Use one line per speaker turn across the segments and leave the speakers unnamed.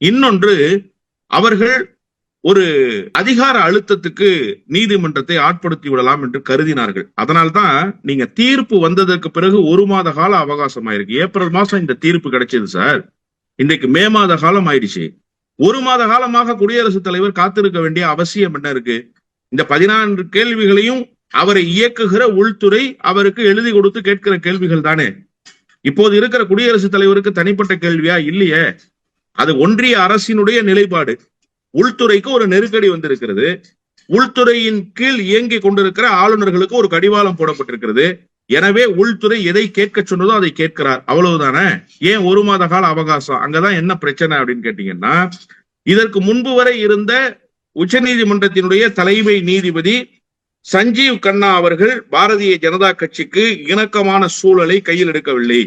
இன்னொன்று, அவர்கள் ஒரு அதிகார அழுத்தத்துக்கு நீதிமன்றத்தை ஆட்படுத்தி விடலாம் என்று கருதினார்கள். அதனால்தான் நீங்க தீர்ப்பு வந்ததற்கு பிறகு 1 மாத கால அவகாசம் ஆயிருக்கு. ஏப்ரல் மாசம் இந்த தீர்ப்பு கிடைச்சது சார். இன்றைக்கு மே மாத காலம் ஆயிடுச்சு. 1 மாத காலமாக குடியரசுத் தலைவர் காத்திருக்க வேண்டிய அவசியம் என்ன இருக்கு? இந்த 14 கேள்விகளையும் அவரை இயக்குகிற உள்துறை அவருக்கு எழுதி கொடுத்து கேட்கிற கேள்விகள் தானே. இப்போது இருக்கிற குடியரசுத் தலைவருக்கு தனிப்பட்ட கேள்வியா? இல்லையே. அது ஒன்றிய அரசினுடைய நிலைப்பாடு. உள்துறைக்கு ஒரு நெருக்கடி வந்திருக்கிறது. உள்துறையின் கீழ் இயங்கிக் கொண்டிருக்கிற ஆளுநர்களுக்கு ஒரு கடிவாளம் போடப்பட்டிருக்கிறது. எனவே உள்துறை எதை கேட்க சொன்னதோ அதை கேட்கிறார். அவ்வளவுதானே. ஏன் 1 மாத கால அவகாசம்? அங்கதான் என்ன பிரச்சனை அப்படின்னு கேட்டீங்கன்னா, இதற்கு முன்பு வரை இருந்த உச்ச நீதிமன்றத்தினுடைய தலைமை நீதிபதி சஞ்சீவ் கண்ணா அவர்கள் பாரதிய ஜனதா கட்சிக்கு இணக்கமான சூழலை கையில் எடுக்கவில்லை.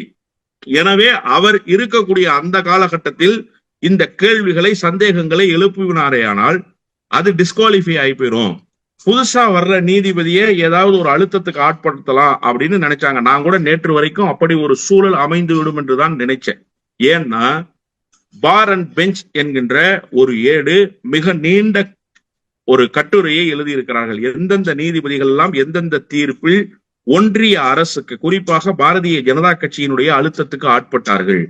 எனவே அவர் இருக்கக்கூடிய அந்த காலகட்டத்தில் இந்த கேள்விகளை, சந்தேகங்களை எழுப்பினாரேயானால் அது டிஸ்குவாலிஃபை ஆகி போயிடும். புதுசா வர்ற நீதிபதியை ஏதாவது ஒரு அழுத்தத்துக்கு ஆட்படுத்தலாம் அப்படின்னு நினைச்சாங்க. நான் கூட நேற்று வரைக்கும் அப்படி ஒரு சூழல் அமைந்து விடும் என்றுதான் நினைச்சேன். ஏன்னா, பார் அண்ட் பெஞ்ச் என்கின்ற ஒரு ஏடு மிக நீண்ட ஒரு கட்டுரையை எழுதியிருக்கிறார்கள். எந்தெந்த நீதிபதிகள் எல்லாம் எந்தெந்த தீர்ப்பில் ஒன்றிய அரசுக்கு, குறிப்பாக பாரதிய ஜனதா கட்சியினுடைய அழுத்தத்துக்கு ஆட்பட்டார்கள்,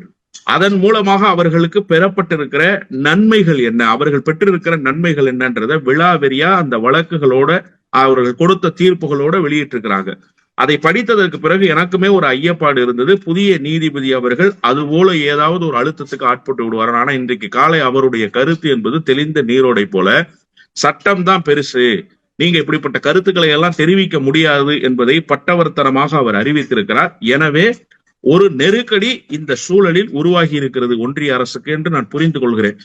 அதன் மூலமாக அவர்களுக்கு பெறப்பட்டிருக்கிற நன்மைகள் என்ன, அவர்கள் பெற்றிருக்கிற நன்மைகள் என்னன்றத விழாவெறியா அந்த வழக்குகளோட, அவர்கள் கொடுத்த தீர்ப்புகளோட வெளியிட்டிருக்கிறாங்க. அதை படித்ததற்கு பிறகு எனக்குமே ஒரு ஐயப்பாடு இருந்தது. புதிய நீதிபதி அவர்கள் அதுபோல ஏதாவது ஒரு அழுத்தத்துக்கு ஆட்பட்டு விடுவார். ஆனா இன்றைக்கு காலை அவருடைய கருத்து என்பது தெளிந்த நீரோடை போல, சட்டம் தான் பெருசு, நீங்க இப்படிப்பட்ட கருத்துக்களை எல்லாம் தெரிவிக்க முடியாது என்பதை பட்டவர்த்தனமாக அவர் அறிவித்திருக்கிறார். எனவே ஒரு நெருக்கடி இந்த சூழலில் உருவாகி இருக்கிறது ஒன்றிய அரசுக்கு என்று நான் புரிந்து கொள்கிறேன்.